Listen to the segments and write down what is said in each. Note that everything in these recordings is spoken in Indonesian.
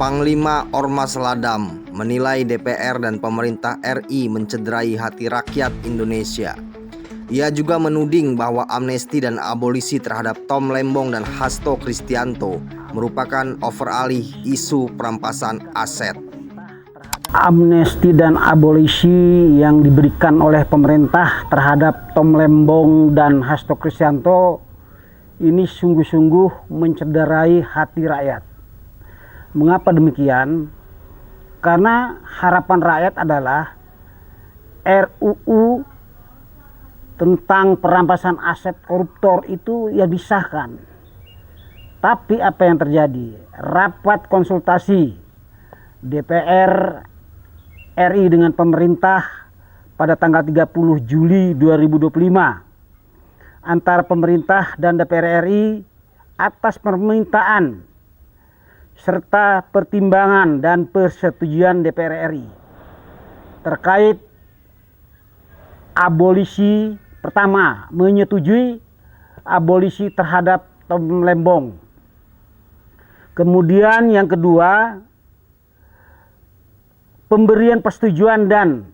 Panglima Ormas Ladam menilai DPR dan pemerintah RI mencederai hati rakyat Indonesia. Ia juga menuding bahwa amnesti dan abolisi terhadap Tom Lembong dan Hasto Kristianto merupakan overalih isu perampasan aset. Amnesti dan abolisi yang diberikan oleh pemerintah terhadap Tom Lembong dan Hasto Kristianto ini sungguh-sungguh mencederai hati rakyat. Mengapa demikian? Karena harapan rakyat adalah RUU tentang perampasan aset koruptor itu ya disahkan. Tapi apa yang terjadi? Rapat konsultasi DPR RI dengan pemerintah pada tanggal 30 Juli 2025 antara pemerintah dan DPR RI atas permintaan serta pertimbangan dan persetujuan DPR RI terkait abolisi. Pertama, menyetujui abolisi terhadap Tom Lembong. Kemudian yang kedua, pemberian persetujuan dan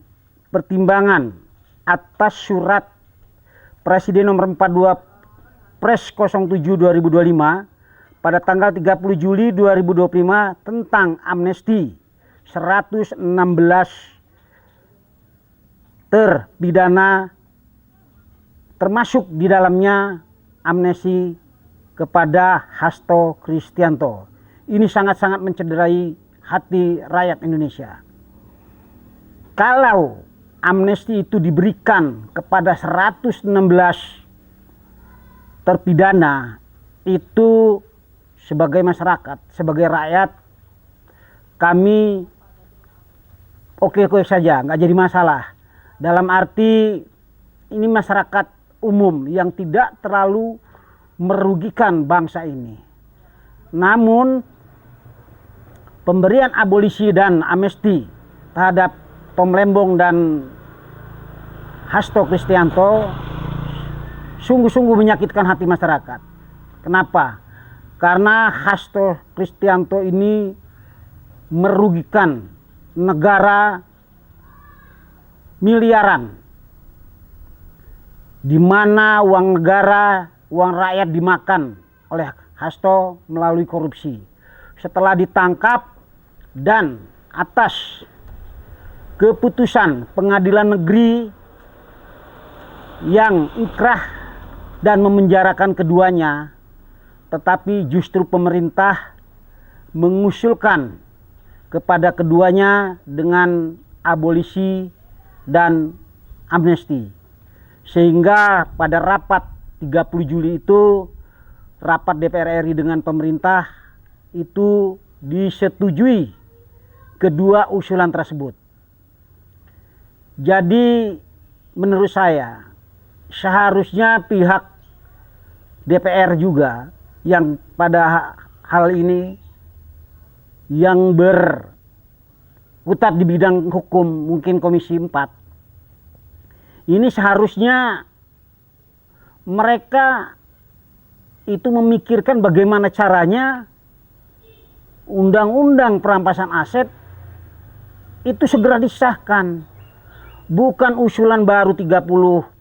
pertimbangan atas surat Presiden nomor 42 Pres 07/2025 pada tanggal 30 Juli 2025 tentang amnesti 116 terpidana, termasuk di dalamnya amnesti kepada Hasto Kristianto. Ini sangat-sangat mencederai hati rakyat Indonesia. Kalau amnesti itu diberikan kepada 116 terpidana, itu sebagai masyarakat, sebagai rakyat, kami oke-oke saja, nggak jadi masalah. Dalam arti ini masyarakat umum yang tidak terlalu merugikan bangsa ini. Namun pemberian abolisi dan amnesti terhadap Tom Lembong dan Hasto Kristianto sungguh-sungguh menyakitkan hati masyarakat. Kenapa? Karena Hasto Kristianto ini merugikan negara miliaran, di mana uang negara, uang rakyat dimakan oleh Hasto melalui korupsi. Setelah ditangkap dan atas keputusan pengadilan negeri yang ikrah dan memenjarakan keduanya, tetapi justru pemerintah mengusulkan kepada keduanya dengan abolisi dan amnesti. Sehingga pada rapat 30 Juli itu, rapat DPR RI dengan pemerintah itu disetujui kedua usulan tersebut. Jadi menurut saya seharusnya pihak DPR juga yang pada hal ini yang berkutat di bidang hukum, mungkin Komisi 4, ini seharusnya mereka itu memikirkan bagaimana caranya undang-undang perampasan aset itu segera disahkan. Bukan usulan baru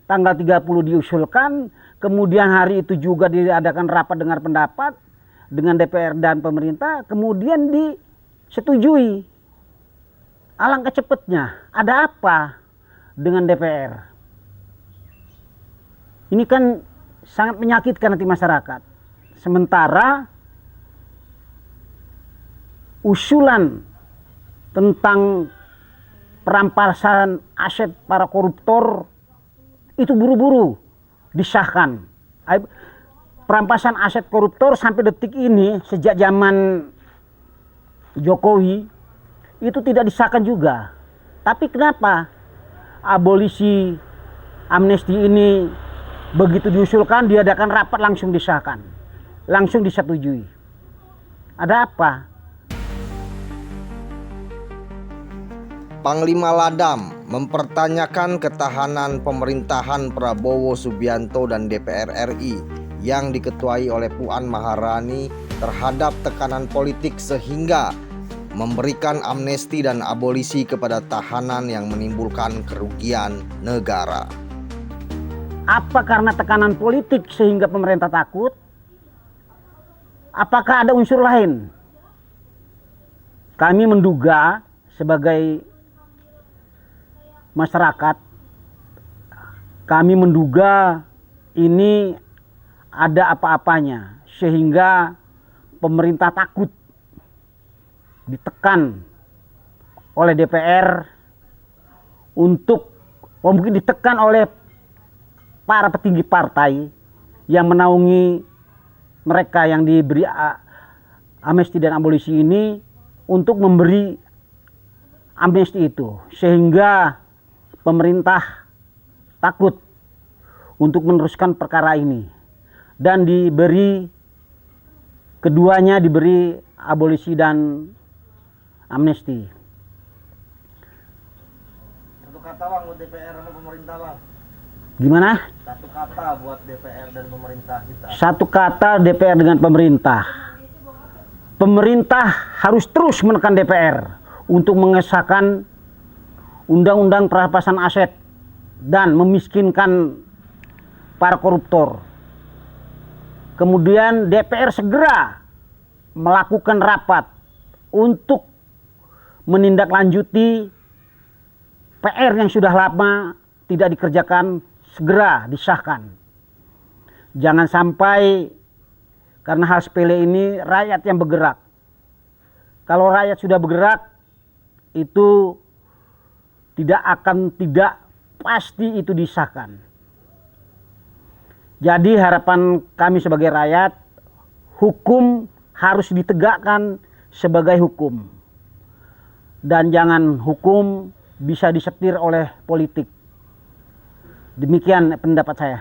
tanggal 30 diusulkan, kemudian hari itu juga diadakan rapat dengar pendapat dengan DPR dan pemerintah, kemudian disetujui. Alangkah cepatnya. Ada apa dengan DPR? Ini kan sangat menyakitkan hati masyarakat. Sementara usulan tentang perampasan aset para koruptor itu buru-buru disahkan. Perampasan aset koruptor sampai detik ini, sejak zaman Jokowi, itu tidak disahkan juga. Tapi kenapa abolisi amnesti ini begitu diusulkan, diadakan rapat langsung disahkan, langsung disetujui? Ada apa? Panglima Ladam mempertanyakan ketahanan pemerintahan Prabowo Subianto dan DPR RI yang diketuai oleh Puan Maharani terhadap tekanan politik sehingga memberikan amnesti dan abolisi kepada tahanan yang menimbulkan kerugian negara. Apa karena tekanan politik sehingga pemerintah takut? Apakah ada unsur lain? Kami menduga sebagai masyarakat, kami menduga ini ada apa-apanya sehingga pemerintah takut ditekan oleh DPR untuk mungkin ditekan oleh para petinggi partai yang menaungi mereka yang diberi amnesti dan abolisi ini untuk memberi amnesti itu, sehingga pemerintah takut untuk meneruskan perkara ini dan keduanya diberi abolisi dan amnesti. Satu kata bang buat DPR dan pemerintah bang. Gimana? Satu kata buat DPR dan pemerintah kita. Satu kata DPR dengan pemerintah. Pemerintah harus terus menekan DPR untuk mengesahkan undang-undang perampasan aset dan memiskinkan para koruptor. Kemudian DPR segera melakukan rapat untuk menindaklanjuti PR yang sudah lama tidak dikerjakan, segera disahkan. Jangan sampai karena hal sepele ini rakyat yang bergerak. Kalau rakyat sudah bergerak, itu tidak pasti itu disahkan. Jadi harapan kami sebagai rakyat, hukum harus ditegakkan sebagai hukum. Dan jangan hukum bisa disetir oleh politik. Demikian pendapat saya.